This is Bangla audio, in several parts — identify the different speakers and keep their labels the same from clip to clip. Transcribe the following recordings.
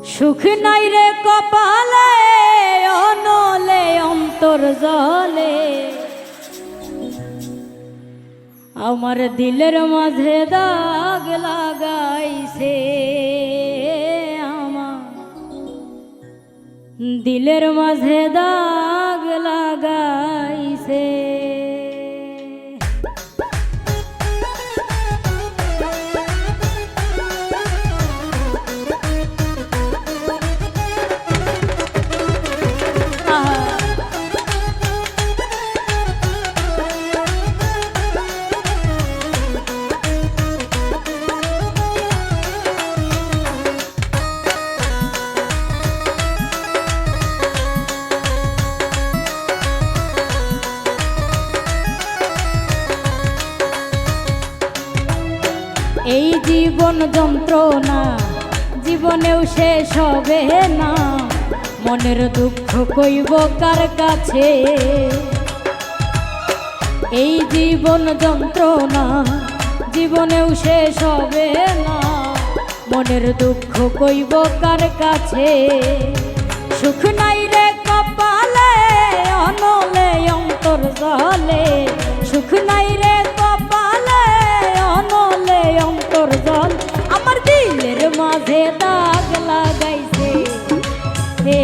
Speaker 1: সুখ নাই রে কপালে অনলে অন্তর জলে আমার দিলের মাঝে দাগ লাগাইছে আমার দিলের মাঝে দাগ লাগাইছে এই জীবন যন্ত্রণা জীবনেও শেষ হবে না মনের দুঃখ কইব কার কাছে এই জীবন যন্ত্রণা জীবনেও শেষ হবে না মনের দুঃখ কইব কার কাছে সুখ নাই রে কপালে অনলে অন্তর জলে সুখ নাই রে কপালে অনলে অন্তর জল আমার দিলের মাঝে দাগ লাগাইছে হে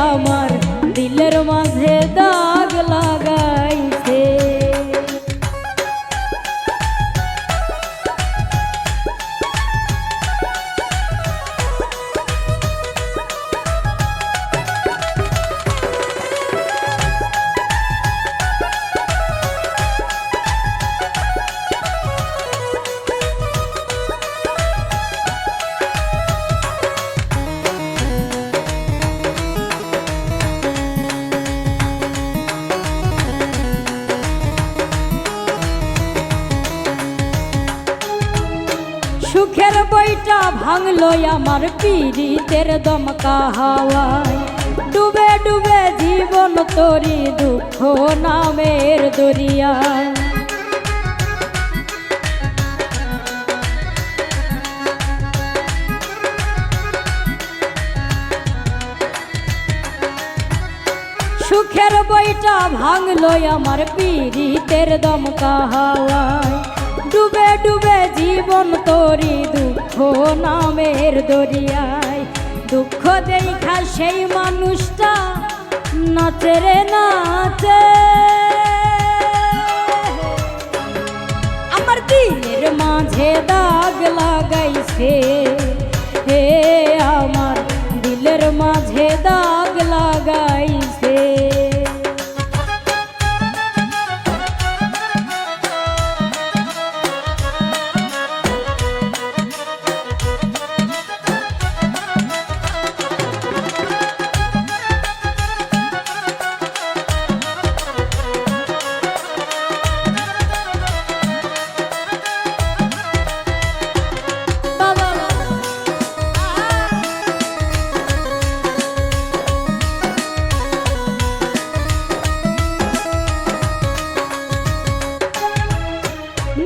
Speaker 1: আমার দিলের মাঝে দাগ লাগাইছে সুখের বইটা ভাঙলো আমার পীড়িতের দমকা হাওয়ায় ডুবে ডুবে জীবন তরি দুঃখ নামের দরিয়ায় সুখের বইটা ভাঙলো আমার পীড়িতের দমকা হাওয়ায় ডুবে ডুবে জীবন তরি দুঃখ নামের দরিয়ায় দুঃখ দেখা সেই মানুষটা নাচে রে নাচে আমার দিলের মাঝে দাগ লাগাইছে হে আমার দিলের মাঝে দাগ লাগাইছে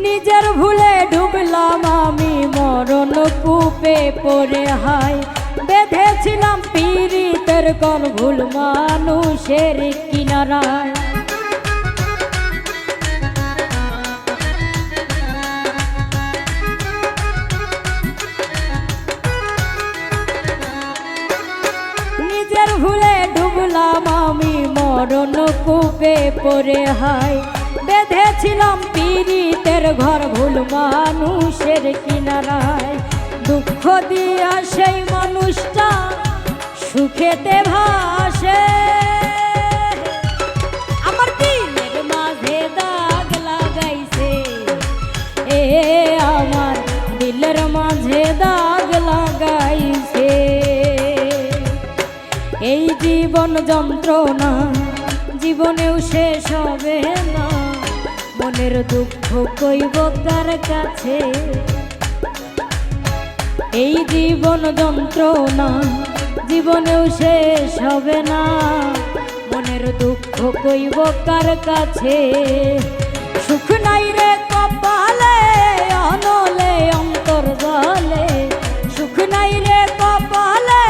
Speaker 1: নিজের ভুলে ডুবলাম আমি মরণ কূপে পড়ে হাই বেঁধেছিলাম পীড়িতের কোন ভুল মানুষের কিনারায় নিজের ভুলে ডুবলাম আমি মরণ কূপে পড়ে হাই বেঁধেছিলাম পীড়িতের ঘর ভুল মানুষের কিনারায় দুঃখ দিয়া সেই মানুষটা সুখেতে ভাসে আমার দিলের মাঝে দাগ লাগাইছে এ আমার দিলের মাঝে দাগ লাগাইছে এই জীবন যন্ত্রণা জীবনেও শেষ হবে না মনের দুঃখ কইব কার কাছে এই জীবন যন্ত্রণা জীবনেও শেষ হবে না মনের দুঃখ কইব কার কাছে সুখ নাই রে কপালে অনলে অন্তর জলে সুখ নাই রে কপালে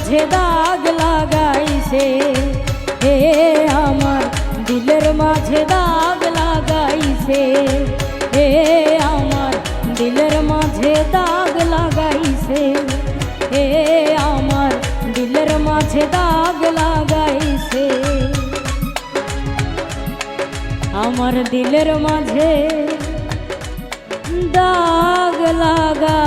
Speaker 1: মাঝে দাগ লাগাইছে, হে আমার দিলের মাঝে দাগ লাগাইছে, হে আমার দিলের মাঝে দাগ লাগাইছে, হে আমার দিলের মাঝে দাগ লাগাইছে, আমার দিলের মাঝে দাগ লাগা